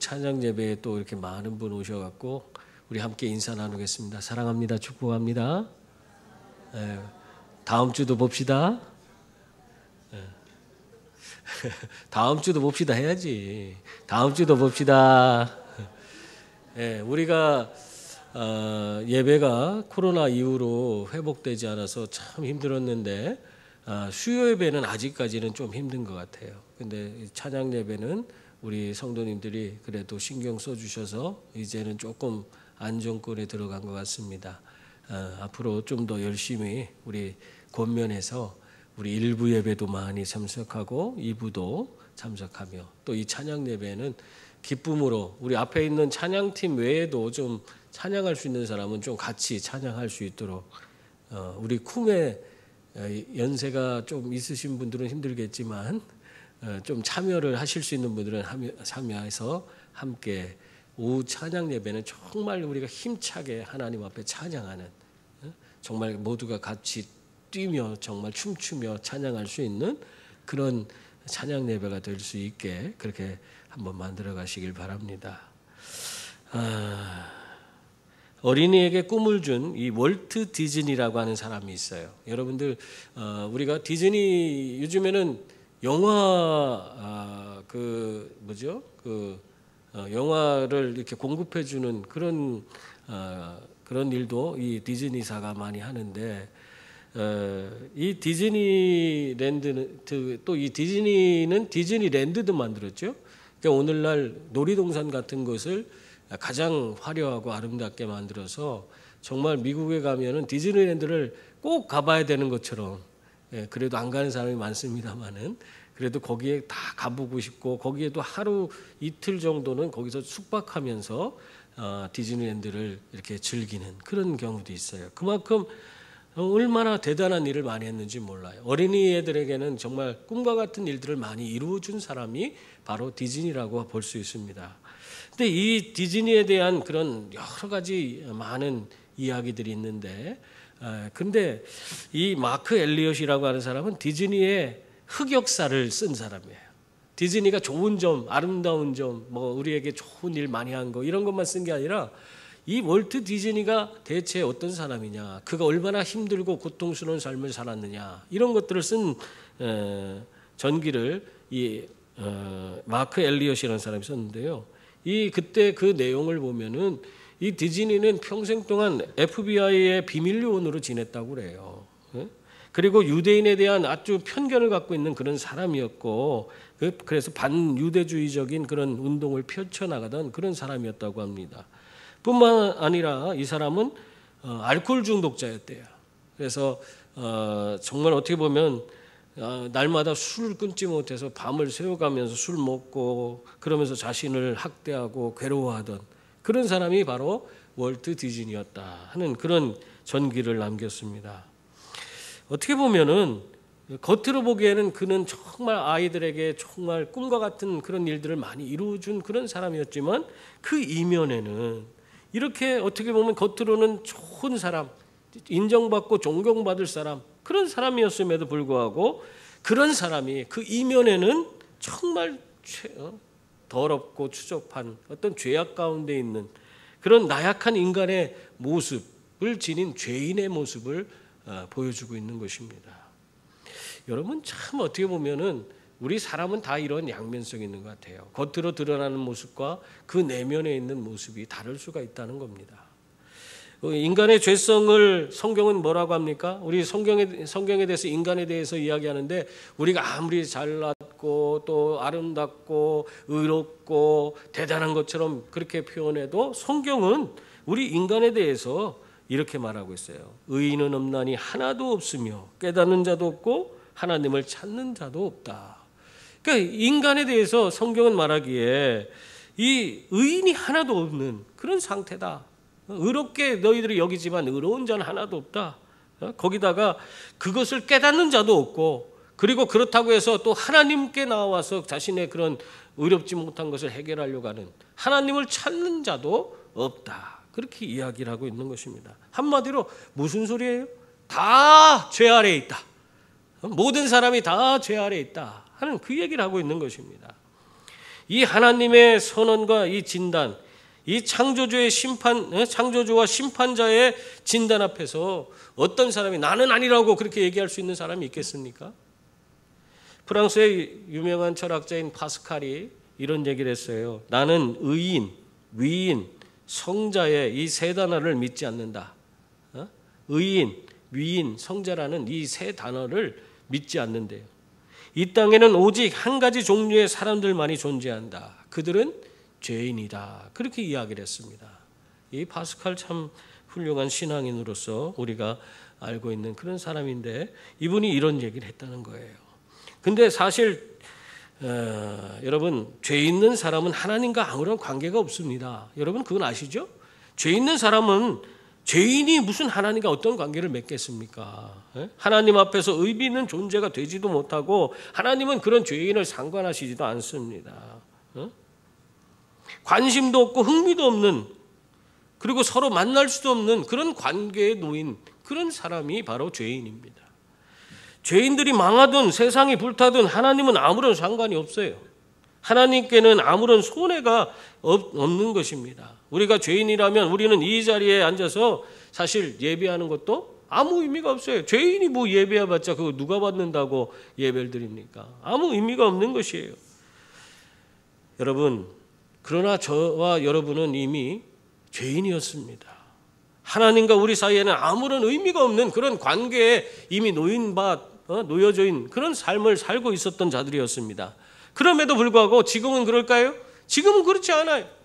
찬양 예배에 또 이렇게 많은 분 오셔갖고 우리 함께 인사 나누겠습니다. 사랑합니다. 축복합니다. 다음 주도 봅시다. 다음 주도 봅시다 해야지. 다음 주도 봅시다. 우리가 예배가 코로나 이후로 회복되지 않아서 참 힘들었는데 수요 예배는 아직까지는 좀 힘든 것 같아요. 근데 찬양 예배는 우리 성도님들이 그래도 신경 써주셔서 이제는 조금 안정권에 들어간 것 같습니다. 앞으로 좀 더 열심히 우리 권면해서 우리 1부 예배도 많이 참석하고 2부도 참석하며 또 이 찬양 예배는 기쁨으로 우리 앞에 있는 찬양팀 외에도 좀 찬양할 수 있는 사람은 좀 같이 찬양할 수 있도록 우리 쿰에 연세가 좀 있으신 분들은 힘들겠지만 좀 참여를 하실 수 있는 분들은 참여해서 함께 오후 찬양 예배는 정말 우리가 힘차게 하나님 앞에 찬양하는 정말 모두가 같이 뛰며 정말 춤추며 찬양할 수 있는 그런 찬양 예배가 될 수 있게 그렇게 한번 만들어 가시길 바랍니다. 어린이에게 꿈을 준 이 월트 디즈니라고 하는 사람이 있어요. 여러분들 우리가 디즈니 요즘에는 영화 영화를 이렇게 공급해 주는 그런 일도 이 디즈니사가 많이 하는데 이 디즈니랜드는 또 이 디즈니는 디즈니랜드도 만들었죠. 그러니까 오늘날 놀이동산 같은 것을 가장 화려하고 아름답게 만들어서 정말 미국에 가면은 디즈니랜드를 꼭 가봐야 되는 것처럼 그래도 안 가는 사람이 많습니다만은 그래도 거기에 다 가보고 싶고 거기에도 하루 이틀 정도는 거기서 숙박하면서 디즈니랜드를 이렇게 즐기는 그런 경우도 있어요. 그만큼 얼마나 대단한 일을 많이 했는지 몰라요. 어린이 애들에게는 정말 꿈과 같은 일들을 많이 이루어준 사람이 바로 디즈니라고 볼 수 있습니다. 근데 이 디즈니에 대한 그런 여러 가지 많은 이야기들이 있는데 근데 이 마크 엘리엇이라고 하는 사람은 디즈니의 흑역사를 쓴 사람이에요. 디즈니가 좋은 점, 아름다운 점, 우리에게 좋은 일 많이 한 거 이런 것만 쓴 게 아니라 이 월트 디즈니가 대체 어떤 사람이냐, 그가 얼마나 힘들고 고통스러운 삶을 살았느냐 이런 것들을 쓴 전기를 이 마크 엘리엇이라는 사람이 썼는데요. 그때 그 내용을 보면은 이 디즈니는 평생 동안 FBI의 비밀 요원으로 지냈다고 그래요. 그리고 유대인에 대한 아주 편견을 갖고 있는 그런 사람이었고 그래서 반유대주의적인 그런 운동을 펼쳐나가던 그런 사람이었다고 합니다. 뿐만 아니라 이 사람은 알코올 중독자였대요. 그래서 정말 어떻게 보면 날마다 술을 끊지 못해서 밤을 새워가면서 술 먹고 그러면서 자신을 학대하고 괴로워하던 그런 사람이 바로 월트 디즈니였다 하는 그런 전기를 남겼습니다. 어떻게 보면은 겉으로 보기에는 그는 정말 아이들에게 정말 꿈과 같은 그런 일들을 많이 이루어준 그런 사람이었지만 그 이면에는 이렇게 어떻게 보면 겉으로는 좋은 사람, 인정받고 존경받을 사람 그런 사람이었음에도 불구하고 그런 사람이 그 이면에는 정말 더럽고 추접한 어떤 죄악 가운데 있는 그런 나약한 인간의 모습을 지닌 죄인의 모습을 보여주고 있는 것입니다. 여러분 참 어떻게 보면은 우리 사람은 다 이런 양면성이 있는 것 같아요. 겉으로 드러나는 모습과 그 내면에 있는 모습이 다를 수가 있다는 겁니다. 인간의 죄성을 성경은 뭐라고 합니까? 우리 성경에 대해서 인간에 대해서 이야기하는데 우리가 아무리 잘났고 또 아름답고 의롭고 대단한 것처럼 그렇게 표현해도 성경은 우리 인간에 대해서 이렇게 말하고 있어요. 의인은 없나니 하나도 없으며 깨닫는 자도 없고 하나님을 찾는 자도 없다. 그러니까 인간에 대해서 성경은 말하기에 이 의인이 하나도 없는 그런 상태다. 의롭게 너희들이 여기지만 의로운 자는 하나도 없다. 거기다가 그것을 깨닫는 자도 없고 그리고 그렇다고 해서 또 하나님께 나와서 자신의 그런 의롭지 못한 것을 해결하려고 하는 하나님을 찾는 자도 없다. 그렇게 이야기를 하고 있는 것입니다. 한마디로 무슨 소리예요? 다 죄 아래에 있다. 모든 사람이 다 죄 아래에 있다 하는 그 얘기를 하고 있는 것입니다. 이 하나님의 선언과 이 진단, 이 창조주의 창조주와 심판자의 진단 앞에서 어떤 사람이 나는 아니라고 그렇게 얘기할 수 있는 사람이 있겠습니까? 프랑스의 유명한 철학자인 파스칼이 이런 얘기를 했어요. 나는 의인, 위인, 성자의 이 세 단어를 믿지 않는다. 의인, 위인, 성자라는 이 세 단어를 믿지 않는데요. 이 땅에는 오직 한 가지 종류의 사람들만이 존재한다. 그들은 죄인이다. 그렇게 이야기를 했습니다. 이 파스칼 참 훌륭한 신앙인으로서 우리가 알고 있는 그런 사람인데 이분이 이런 얘기를 했다는 거예요. 근데 사실 여러분, 죄 있는 사람은 하나님과 아무런 관계가 없습니다. 여러분 그건 아시죠? 죄 있는 사람은 죄인이 무슨 하나님과 어떤 관계를 맺겠습니까? 하나님 앞에서 의미 있는 존재가 되지도 못하고 하나님은 그런 죄인을 상관하시지도 않습니다. 관심도 없고 흥미도 없는, 그리고 서로 만날 수도 없는 그런 관계에 놓인 그런 사람이 바로 죄인입니다. 죄인들이 망하든 세상이 불타든 하나님은 아무런 상관이 없어요. 하나님께는 아무런 손해가 없는 것입니다. 우리가 죄인이라면 우리는 이 자리에 앉아서 사실 예배하는 것도 아무 의미가 없어요. 죄인이 뭐 예배해봤자 그거 누가 받는다고 예배를 드립니까? 아무 의미가 없는 것이에요. 여러분, 그러나 저와 여러분은 이미 죄인이었습니다. 하나님과 우리 사이에는 아무런 의미가 없는 그런 관계에 이미 놓여져 있는 그런 삶을 살고 있었던 자들이었습니다. 그럼에도 불구하고 지금은 그럴까요? 지금은 그렇지 않아요.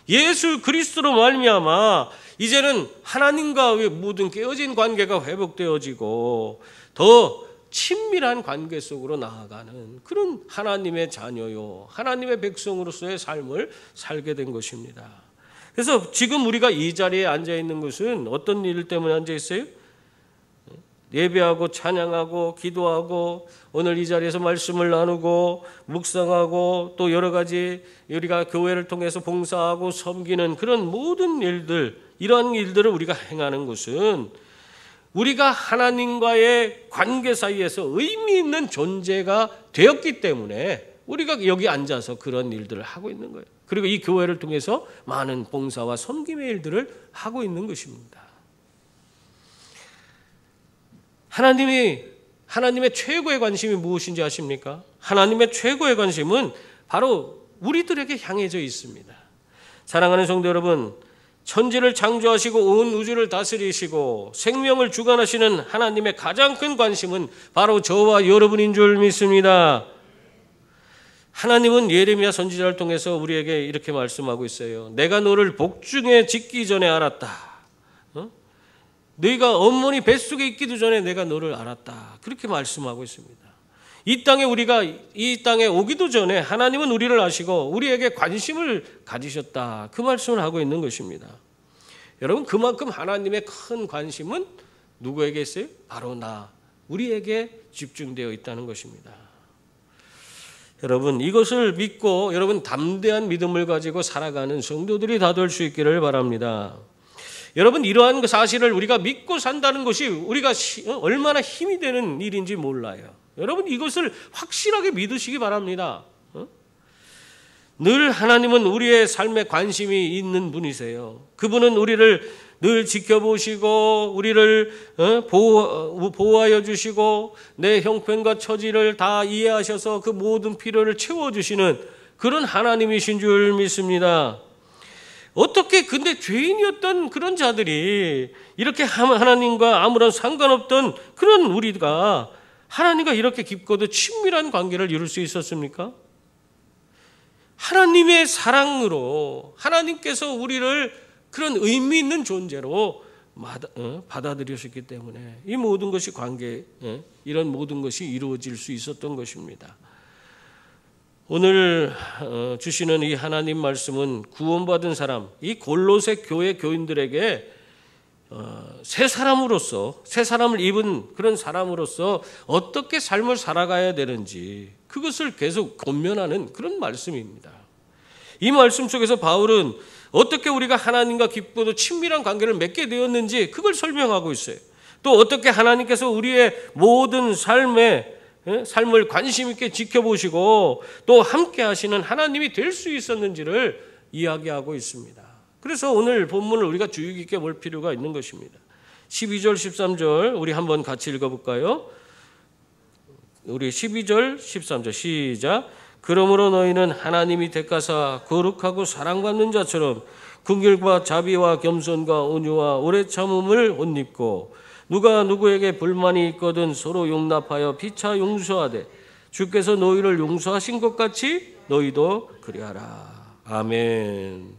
예수 그리스도로 말미암아 이제는 하나님과의 모든 깨어진 관계가 회복되어지고 더 친밀한 관계 속으로 나아가는 그런 하나님의 자녀요, 하나님의 백성으로서의 삶을 살게 된 것입니다. 그래서 지금 우리가 이 자리에 앉아 있는 것은 어떤 일 때문에 앉아 있어요? 예배하고 찬양하고 기도하고 오늘 이 자리에서 말씀을 나누고 묵상하고 또 여러 가지 우리가 교회를 통해서 봉사하고 섬기는 그런 모든 일들, 이러한 일들을 우리가 행하는 것은 우리가 하나님과의 관계 사이에서 의미 있는 존재가 되었기 때문에 우리가 여기 앉아서 그런 일들을 하고 있는 거예요. 그리고 이 교회를 통해서 많은 봉사와 섬김의 일들을 하고 있는 것입니다. 하나님의 최고의 관심이 무엇인지 아십니까? 하나님의 최고의 관심은 바로 우리들에게 향해져 있습니다. 사랑하는 성도 여러분, 천지를 창조하시고 온 우주를 다스리시고 생명을 주관하시는 하나님의 가장 큰 관심은 바로 저와 여러분인 줄 믿습니다. 하나님은 예레미야 선지자를 통해서 우리에게 이렇게 말씀하고 있어요. 내가 너를 복중에 짓기 전에 알았다. 너희가 어머니 뱃속에 있기도 전에 내가 너를 알았다. 그렇게 말씀하고 있습니다. 우리가 이 땅에 오기도 전에 하나님은 우리를 아시고 우리에게 관심을 가지셨다. 그 말씀을 하고 있는 것입니다. 여러분, 그만큼 하나님의 큰 관심은 누구에게 있어요? 바로 우리에게 집중되어 있다는 것입니다. 여러분, 이것을 믿고 여러분 담대한 믿음을 가지고 살아가는 성도들이 다 될 수 있기를 바랍니다. 여러분, 이러한 사실을 우리가 믿고 산다는 것이 우리가 얼마나 힘이 되는 일인지 몰라요. 여러분, 이것을 확실하게 믿으시기 바랍니다. 늘 하나님은 우리의 삶에 관심이 있는 분이세요. 그분은 우리를 늘 지켜보시고 우리를 보호하여 주시고 내 형편과 처지를 다 이해하셔서 그 모든 필요를 채워주시는 그런 하나님이신 줄 믿습니다. 어떻게 근데 죄인이었던 그런 자들이 이렇게 하나님과 아무런 상관없던 그런 우리가 하나님과 이렇게 깊고도 친밀한 관계를 이룰 수 있었습니까? 하나님의 사랑으로 하나님께서 우리를 그런 의미 있는 존재로 받아들이셨기 때문에 이 모든 것이 이런 모든 것이 이루어질 수 있었던 것입니다. 오늘 주시는 이 하나님 말씀은 구원받은 사람, 이 골로새 교회 교인들에게 새 사람을 입은 그런 사람으로서 어떻게 삶을 살아가야 되는지 그것을 계속 권면하는 그런 말씀입니다. 이 말씀 속에서 바울은 어떻게 우리가 하나님과 깊고도 친밀한 관계를 맺게 되었는지 그걸 설명하고 있어요. 또 어떻게 하나님께서 우리의 모든 삶에 삶을 관심 있게 지켜보시고 또 함께 하시는 하나님이 될 수 있었는지를 이야기하고 있습니다. 그래서 오늘 본문을 우리가 주의 깊게 볼 필요가 있는 것입니다. 12절 13절 우리 한번 같이 읽어볼까요? 우리 12절 13절 시작. 그러므로 너희는 하나님이 택하사 거룩하고 사랑받는 자처럼 긍휼과 자비와 겸손과 온유와 오래 참음을 옷 입고 누가 누구에게 불만이 있거든 서로 용납하여 피차 용서하되 주께서 너희를 용서하신 것 같이 너희도 그리하라. 아멘.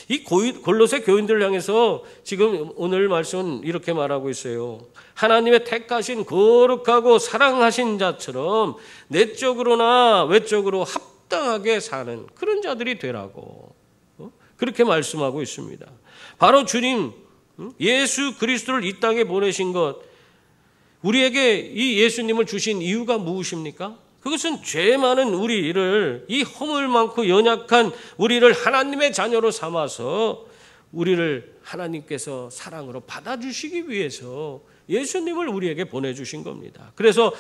이 골로새 교인들을 향해서 지금 오늘 말씀은 이렇게 말하고 있어요. 하나님의 택하신 거룩하고 사랑하신 자처럼 내적으로나 외적으로 합당하게 사는 그런 자들이 되라고 그렇게 말씀하고 있습니다. 바로 주님 예수 그리스도를 이 땅에 보내신 것, 우리에게 이 예수님을 주신 이유가 무엇입니까? 그것은 죄 많은 우리를, 이 허물 많고 연약한 우리를 하나님의 자녀로 삼아서 우리를 하나님께서 사랑으로 받아주시기 위해서 예수님을 우리에게 보내주신 겁니다. 그래서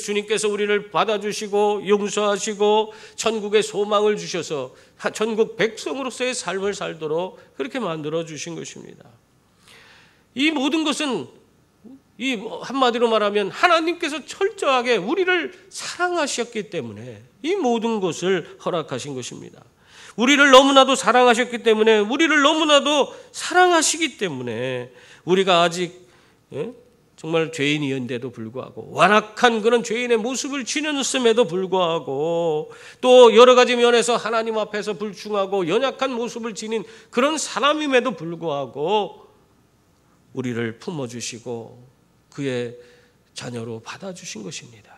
주님께서 우리를 받아주시고 용서하시고 천국의 소망을 주셔서 천국 백성으로서의 삶을 살도록 그렇게 만들어 주신 것입니다. 이 모든 것은 이 한마디로 말하면 하나님께서 철저하게 우리를 사랑하셨기 때문에 이 모든 것을 허락하신 것입니다. 우리를 너무나도 사랑하셨기 때문에 우리를 너무나도 사랑하시기 때문에 우리가 아직 정말 죄인이었는데도 불구하고 완악한 그런 죄인의 모습을 지녔음에도 불구하고 또 여러 가지 면에서 하나님 앞에서 불충하고 연약한 모습을 지닌 그런 사람임에도 불구하고 우리를 품어주시고 그의 자녀로 받아주신 것입니다.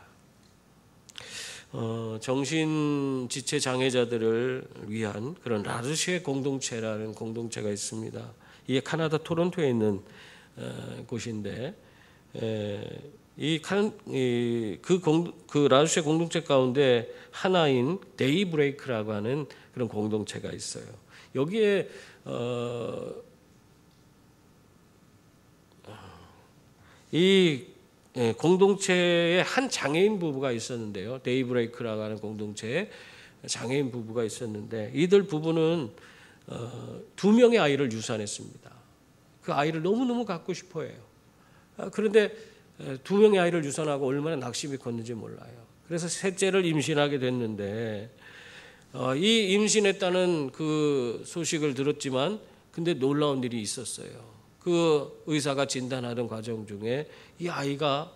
정신지체 장애자들을 위한 그런 라르쉐 공동체라는 공동체가 있습니다. 이게 카나다 토론토에 있는 곳인데 그 라르쉐 공동체 가운데 하나인 데이브레이크라고 하는 그런 공동체가 있어요. 여기에 이 공동체에 한 장애인 부부가 있었는데요. 데이브레이크라고 하는 공동체에 장애인 부부가 있었는데 이들 부부는 2명의 아이를 유산했습니다. 그 아이를 너무너무 갖고 싶어 해요. 그런데 2명의 아이를 유산하고 얼마나 낙심이 컸는지 몰라요. 그래서 셋째를 임신하게 됐는데 이 임신했다는 그 소식을 들었지만 근데 놀라운 일이 있었어요. 그 의사가 진단하던 과정 중에 이 아이가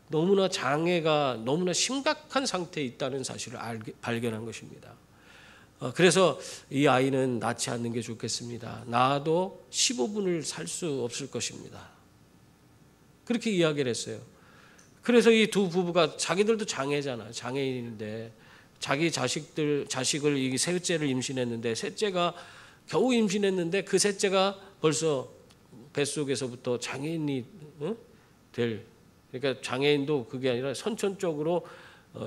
너무나 장애가 너무나 심각한 상태에 있다는 사실을 발견한 것입니다. 그래서 이 아이는 낳지 않는 게 좋겠습니다. 낳아도 15분을 살 수 없을 것입니다. 그렇게 이야기를 했어요. 그래서 이 두 부부가 자기들도 장애잖아요. 장애인인데 자기 자식을 이 셋째를 임신했는데 셋째가 겨우 임신했는데 그 셋째가 벌써 뱃속에서부터 장애인이 그러니까 장애인도 그게 아니라 선천적으로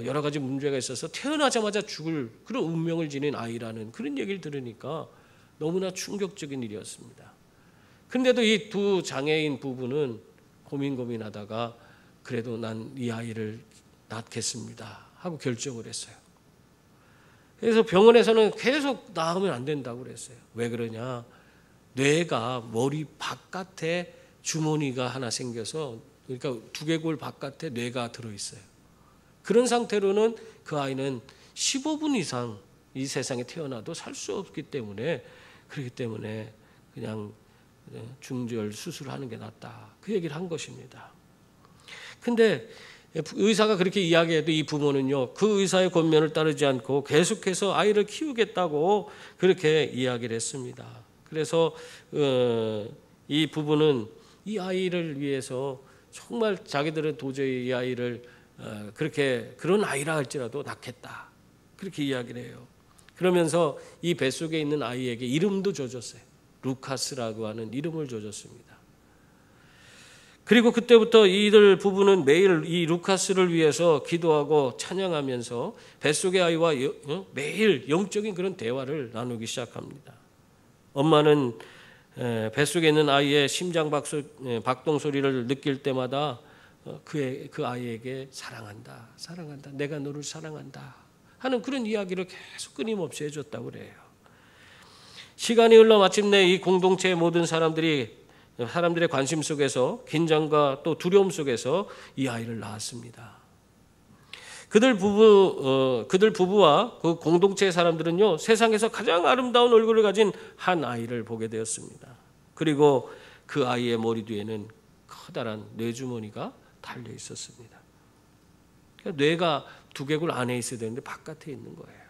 여러 가지 문제가 있어서 태어나자마자 죽을 그런 운명을 지닌 아이라는 그런 얘기를 들으니까 너무나 충격적인 일이었습니다. 그런데도 이 두 장애인 부부는 고민하다가 그래도 난 이 아이를 낳겠습니다 하고 결정을 했어요. 그래서 병원에서는 계속 낳으면 안 된다고 그랬어요. 왜 그러냐? 뇌가 머리 바깥에 주머니가 하나 생겨서 그러니까 두개골 바깥에 뇌가 들어있어요. 그런 상태로는 그 아이는 15분 이상 이 세상에 태어나도 살 수 없기 때문에 그렇기 때문에 그냥 중절 수술하는 게 낫다. 그 얘기를 한 것입니다. 근데 의사가 그렇게 이야기해도 이 부모는요, 그 의사의 권면을 따르지 않고 계속해서 아이를 키우겠다고 그렇게 이야기를 했습니다. 그래서 이 부부는 이 아이를 위해서 정말 자기들은 도저히 이 아이를 그런 아이라 할지라도 낳겠다. 그렇게 이야기를 해요. 그러면서 이 뱃속에 있는 아이에게 이름도 줘줬어요. 루카스라고 하는 이름을 줘줬습니다. 그리고 그때부터 이들 부부는 매일 이 루카스를 위해서 기도하고 찬양하면서 뱃속의 아이와 매일 영적인 그런 대화를 나누기 시작합니다. 엄마는 뱃속에 있는 아이의 심장 박동 소리를 느낄 때마다 그 아이에게 사랑한다, 사랑한다, 내가 너를 사랑한다 하는 그런 이야기를 계속 끊임없이 해줬다고 그래요. 시간이 흘러 마침내 이 공동체의 모든 사람들의 관심 속에서, 긴장과 또 두려움 속에서 이 아이를 낳았습니다. 그들 부부와 그 공동체의 사람들은요, 세상에서 가장 아름다운 얼굴을 가진 한 아이를 보게 되었습니다. 그리고 그 아이의 머리 뒤에는 커다란 뇌주머니가 달려 있었습니다. 그러니까 뇌가 두개골 안에 있어야 되는데 바깥에 있는 거예요.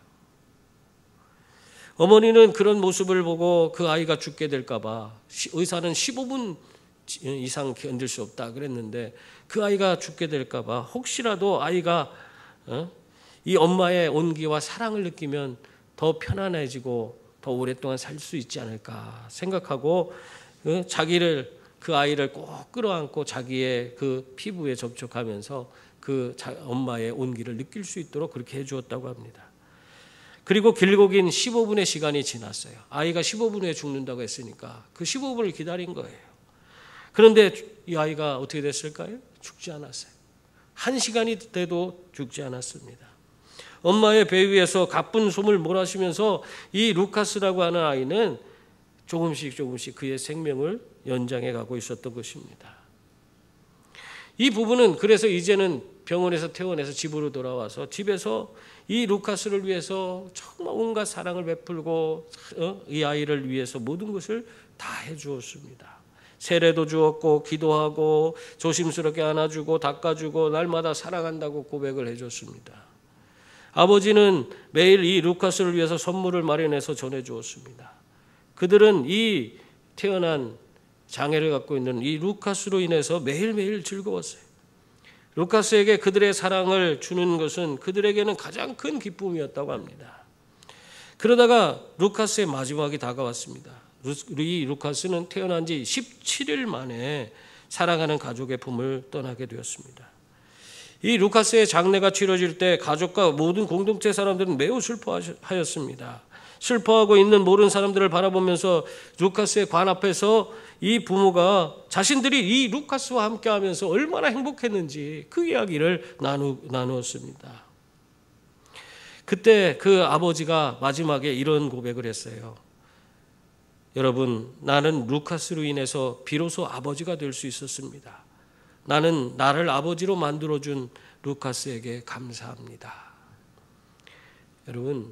어머니는 그런 모습을 보고 그 아이가 죽게 될까 봐 의사는 15분 이상 견딜 수 없다 그랬는데, 그 아이가 죽게 될까 봐 혹시라도 아이가 이 엄마의 온기와 사랑을 느끼면 더 편안해지고 더 오랫동안 살 수 있지 않을까 생각하고 그 아이를 꼭 끌어안고 자기의 그 피부에 접촉하면서 그 엄마의 온기를 느낄 수 있도록 그렇게 해주었다고 합니다. 그리고 길고 긴 15분의 시간이 지났어요. 아이가 15분 후에 죽는다고 했으니까 그 15분을 기다린 거예요. 그런데 이 아이가 어떻게 됐을까요? 죽지 않았어요. 1시간이 돼도 죽지 않았습니다. 엄마의 배 위에서 가쁜 숨을 몰아쉬면서 이 루카스라고 하는 아이는 조금씩 그의 생명을 연장해 가고 있었던 것입니다. 이 부부는 그래서 이제는 병원에서 퇴원해서 집으로 돌아와서 집에서 이 루카스를 위해서 정말 온갖 사랑을 베풀고 이 아이를 위해서 모든 것을 다 해주었습니다. 세례도 주었고 기도하고 조심스럽게 안아주고 닦아주고 날마다 사랑한다고 고백을 해줬습니다. 아버지는 매일 이 루카스를 위해서 선물을 마련해서 전해주었습니다. 그들은 이 태어난 장애를 갖고 있는 이 루카스로 인해서 매일매일 즐거웠어요. 루카스에게 그들의 사랑을 주는 것은 그들에게는 가장 큰 기쁨이었다고 합니다. 그러다가 루카스의 마지막이 다가왔습니다. 이 루카스는 태어난 지 17일 만에 사랑하는 가족의 품을 떠나게 되었습니다. 이 루카스의 장례가 치러질 때 가족과 모든 공동체 사람들은 매우 슬퍼하였습니다. 슬퍼하고 있는 모든 사람들을 바라보면서 루카스의 관 앞에서 이 부모가 자신들이 이 루카스와 함께하면서 얼마나 행복했는지 그 이야기를 나누었습니다. 그때 그 아버지가 마지막에 이런 고백을 했어요. 여러분, 나는 루카스로 인해서 비로소 아버지가 될 수 있었습니다. 나는 나를 아버지로 만들어준 루카스에게 감사합니다. 여러분,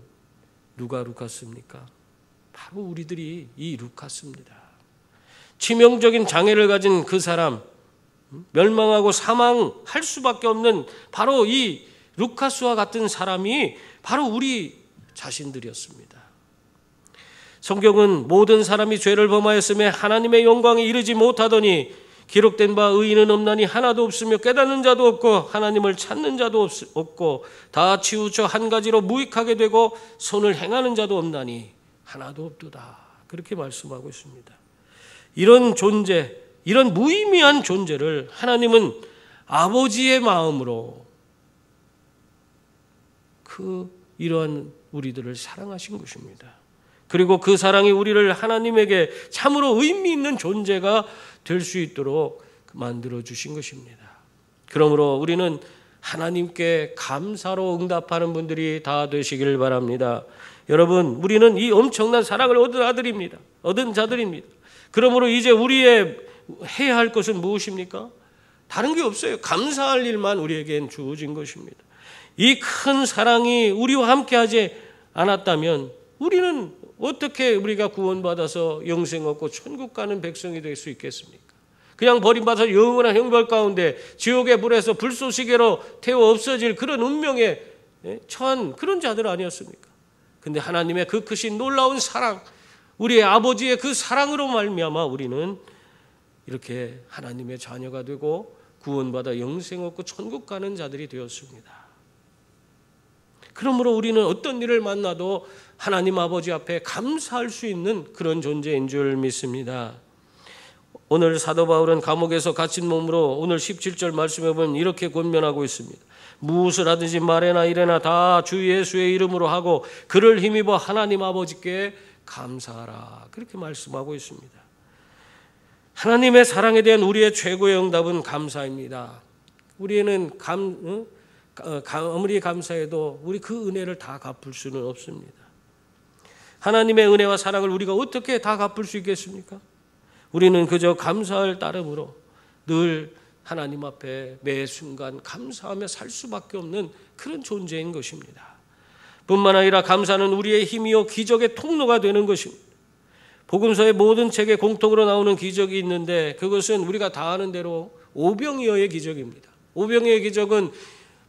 누가 루카스입니까? 바로 우리들이 이 루카스입니다. 치명적인 장애를 가진 그 사람, 멸망하고 사망할 수밖에 없는 바로 이 루카스와 같은 사람이 바로 우리 자신들이었습니다. 성경은 모든 사람이 죄를 범하였음에 하나님의 영광에 이르지 못하더니 기록된 바 의인은 없나니 하나도 없으며 깨닫는 자도 없고 하나님을 찾는 자도 없고 다 치우쳐 한 가지로 무익하게 되고 선을 행하는 자도 없나니 하나도 없도다. 그렇게 말씀하고 있습니다. 이런 존재, 이런 무의미한 존재를 하나님은 아버지의 마음으로 이러한 우리들을 사랑하신 것입니다. 그리고 그 사랑이 우리를 하나님에게 참으로 의미 있는 존재가 될 수 있도록 만들어 주신 것입니다. 그러므로 우리는 하나님께 감사로 응답하는 분들이 다 되시길 바랍니다. 여러분, 우리는 이 엄청난 사랑을 얻은 자들입니다. 그러므로 이제 우리의 해야 할 것은 무엇입니까? 다른 게 없어요. 감사할 일만 우리에겐 주어진 것입니다. 이 큰 사랑이 우리와 함께하지 않았다면 우리는 어떻게 우리가 구원받아서 영생 얻고 천국 가는 백성이 될 수 있겠습니까? 그냥 버림받아서 영원한 형벌 가운데 지옥의 불에서 불쏘시개로 태워 없어질 그런 운명에 처한 그런 자들 아니었습니까? 근데 하나님의 그 크신 놀라운 사랑, 우리의 아버지의 그 사랑으로 말미암아 우리는 이렇게 하나님의 자녀가 되고 구원받아 영생 얻고 천국 가는 자들이 되었습니다. 그러므로 우리는 어떤 일을 만나도 하나님 아버지 앞에 감사할 수 있는 그런 존재인 줄 믿습니다. 오늘 사도 바울은 감옥에서 갇힌 몸으로 오늘 17절 말씀해 보면 이렇게 권면하고 있습니다. 무엇을 하든지 말에나 이래나 다 주 예수의 이름으로 하고 그를 힘입어 하나님 아버지께 감사하라. 그렇게 말씀하고 있습니다. 하나님의 사랑에 대한 우리의 최고의 응답은 감사입니다. 우리는 아무리 감사해도 우리 그 은혜를 다 갚을 수는 없습니다. 하나님의 은혜와 사랑을 우리가 어떻게 다 갚을 수 있겠습니까? 우리는 그저 감사할 따름으로 늘 하나님 앞에 매 순간 감사하며 살 수밖에 없는 그런 존재인 것입니다. 뿐만 아니라 감사는 우리의 힘이요 기적의 통로가 되는 것입니다. 복음서의 모든 책에 공통으로 나오는 기적이 있는데 그것은 우리가 다 아는 대로 오병이어의 기적입니다. 오병이어의 기적은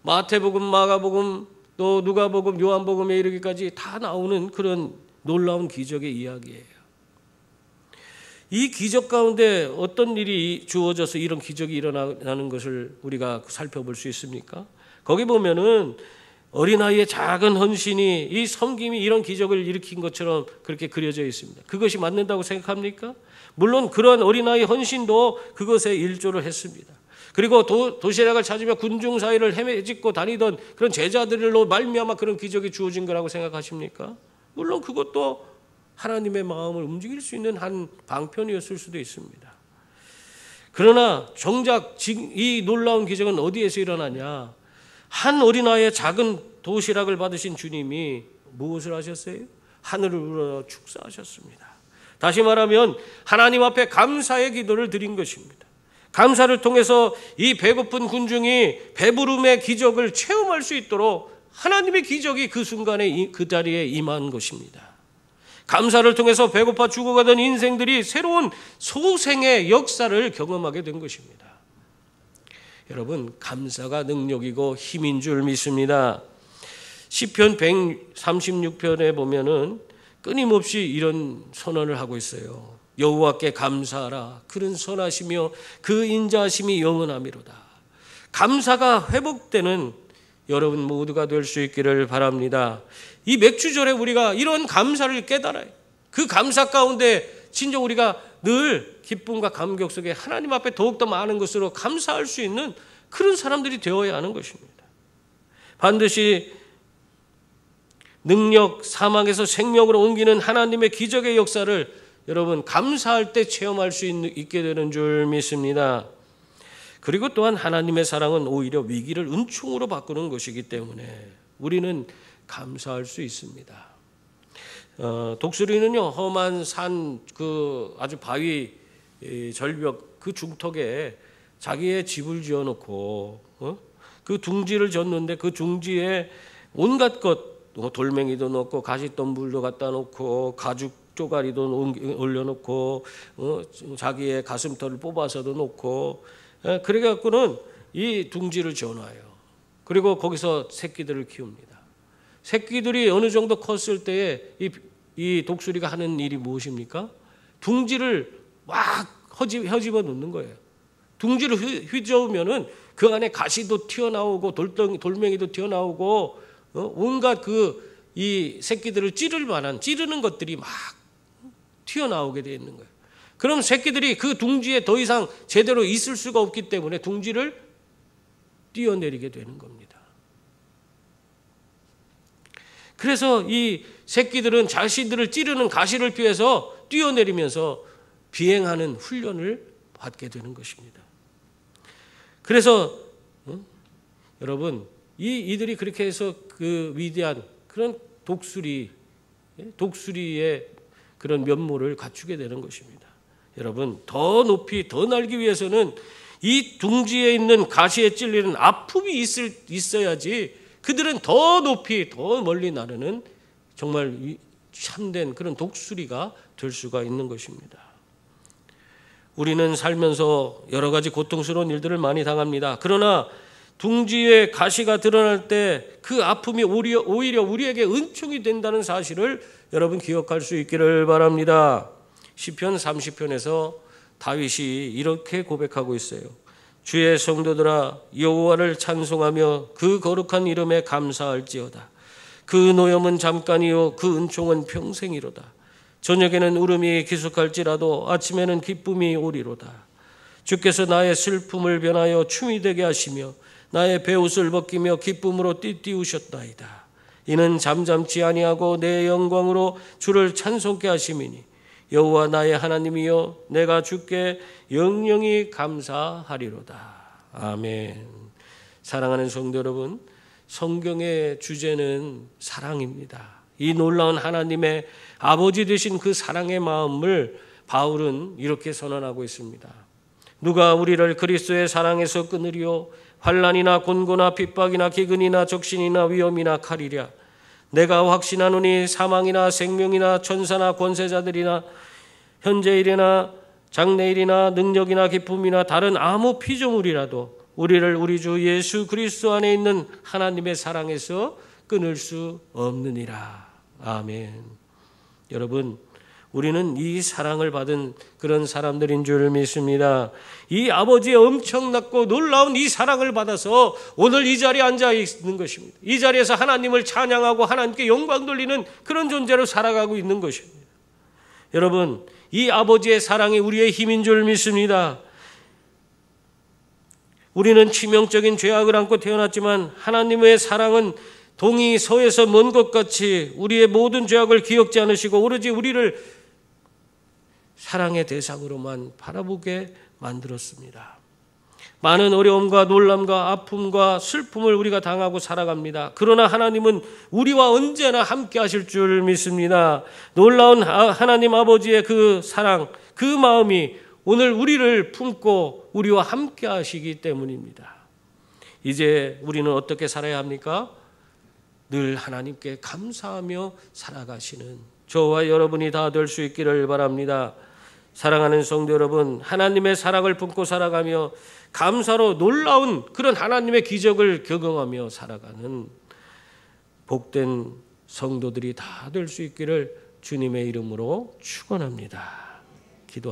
마태복음, 마가복음, 또 누가복음, 요한복음에 이르기까지 다 나오는 그런 놀라운 기적의 이야기예요. 이 기적 가운데 어떤 일이 주어져서 이런 기적이 일어나는 것을 우리가 살펴볼 수 있습니까? 거기 보면은 어린아이의 작은 헌신이 이 섬김이 이런 기적을 일으킨 것처럼 그렇게 그려져 있습니다. 그것이 맞는다고 생각합니까? 물론 그런 어린아이 헌신도 그것에 일조를 했습니다. 그리고 도시락을 찾으며 군중 사이를 헤매짓고 다니던 그런 제자들로 말미암아 그런 기적이 주어진 거라고 생각하십니까? 물론 그것도 하나님의 마음을 움직일 수 있는 한 방편이었을 수도 있습니다. 그러나 정작 이 놀라운 기적은 어디에서 일어나냐? 한 어린아이의 작은 도시락을 받으신 주님이 무엇을 하셨어요? 하늘을 우러러 축사하셨습니다. 다시 말하면 하나님 앞에 감사의 기도를 드린 것입니다. 감사를 통해서 이 배고픈 군중이 배부름의 기적을 체험할 수 있도록 하나님의 기적이 그 순간에 그 자리에 임한 것입니다. 감사를 통해서 배고파 죽어가던 인생들이 새로운 소생의 역사를 경험하게 된 것입니다. 여러분, 감사가 능력이고 힘인 줄 믿습니다. 시편 136편에 보면은 끊임없이 이런 선언을 하고 있어요. 여호와께 감사하라. 그는 선하시며 그 인자하심이 영원하미로다. 감사가 회복되는 여러분 모두가 될 수 있기를 바랍니다. 이 맥주절에 우리가 이런 감사를 깨달아요. 그 감사 가운데 진짜 우리가 늘 기쁨과 감격 속에 하나님 앞에 더욱더 많은 것으로 감사할 수 있는 그런 사람들이 되어야 하는 것입니다. 반드시 능력, 사망에서 생명으로 옮기는 하나님의 기적의 역사를 여러분 감사할 때 체험할 수 있게 되는 줄 믿습니다. 그리고 또한 하나님의 사랑은 오히려 위기를 은총으로 바꾸는 것이기 때문에 우리는 감사할 수 있습니다. 독수리는요, 험한 산 그 아주 바위 절벽 그 중턱에 자기의 집을 지어놓고 그 둥지를 졌는데 그 둥지에 온갖 것 돌멩이도 넣고 가시덤불도 갖다 놓고 가죽 쪼가리도 올려놓고 자기의 가슴털을 뽑아서도 놓고 그래갖고는 이 둥지를 지어놔요. 그리고 거기서 새끼들을 키웁니다. 새끼들이 어느 정도 컸을 때에 이 독수리가 하는 일이 무엇입니까? 둥지를 막 헤집어 놓는 거예요. 둥지를 휘저으면은 그 안에 가시도 튀어나오고 돌멩이도 튀어나오고 온갖 이 새끼들을 찌르는 것들이 막 튀어나오게 되어 있는 거예요. 그럼 새끼들이 그 둥지에 더 이상 제대로 있을 수가 없기 때문에 둥지를 뛰어내리게 되는 겁니다. 그래서 이 새끼들은 자신들을 찌르는 가시를 피해서 뛰어내리면서 비행하는 훈련을 받게 되는 것입니다. 그래서 여러분 이들이 그렇게 해서 그 위대한 그런 독수리의 그런 면모를 갖추게 되는 것입니다. 여러분 더 높이 더 날기 위해서는 이 둥지에 있는 가시에 찔리는 아픔이 있어야지 그들은 더 높이 더 멀리 나르는 정말 참된 그런 독수리가 될 수가 있는 것입니다. 우리는 살면서 여러 가지 고통스러운 일들을 많이 당합니다. 그러나 둥지에 가시가 드러날 때 그 아픔이 오히려 우리에게 은총이 된다는 사실을 여러분 기억할 수 있기를 바랍니다. 시편 30편에서 다윗이 이렇게 고백하고 있어요. 주의 성도들아 여호와를 찬송하며 그 거룩한 이름에 감사할지어다. 그 노염은 잠깐이요 그 은총은 평생이로다. 저녁에는 울음이 기숙할지라도 아침에는 기쁨이 오리로다. 주께서 나의 슬픔을 변하여 춤이 되게 하시며 나의 베옷을 벗기며 기쁨으로 띠띠우셨나이다. 이는 잠잠치 아니하고 내 영광으로 주를 찬송케 하심이니 여호와 나의 하나님이여 내가 주께 영영이 감사하리로다. 아멘. 사랑하는 성도 여러분, 성경의 주제는 사랑입니다. 이 놀라운 하나님의 아버지 되신 그 사랑의 마음을 바울은 이렇게 선언하고 있습니다. 누가 우리를 그리스도의 사랑에서 끊으리요? 환난이나 곤고나 핍박이나 기근이나 적신이나 위험이나 칼이랴. 내가 확신하노니 사망이나 생명이나 천사나 권세자들이나 현재일이나 장래일이나 능력이나 기쁨이나 다른 아무 피조물이라도 우리를 우리 주 예수 그리스도 안에 있는 하나님의 사랑에서 끊을 수 없느니라. 아멘. 여러분, 우리는 이 사랑을 받은 그런 사람들인 줄 믿습니다. 이 아버지의 엄청나고 놀라운 이 사랑을 받아서 오늘 이 자리에 앉아 있는 것입니다. 이 자리에서 하나님을 찬양하고 하나님께 영광 돌리는 그런 존재로 살아가고 있는 것입니다. 여러분, 이 아버지의 사랑이 우리의 힘인 줄 믿습니다. 우리는 치명적인 죄악을 안고 태어났지만 하나님의 사랑은 동이 서에서 먼 것 같이 우리의 모든 죄악을 기억지 않으시고 오로지 우리를 사랑의 대상으로만 바라보게 만들었습니다. 많은 어려움과 놀람과 아픔과 슬픔을 우리가 당하고 살아갑니다. 그러나 하나님은 우리와 언제나 함께 하실 줄 믿습니다. 놀라운 하나님 아버지의 그 사랑, 그 마음이 오늘 우리를 품고 우리와 함께 하시기 때문입니다. 이제 우리는 어떻게 살아야 합니까? 늘 하나님께 감사하며 살아가시는 저와 여러분이 다 될 수 있기를 바랍니다. 사랑하는 성도 여러분, 하나님의 사랑을 품고 살아가며 감사로 놀라운 그런 하나님의 기적을 경험하며 살아가는 복된 성도들이 다 될 수 있기를 주님의 이름으로 축원합니다.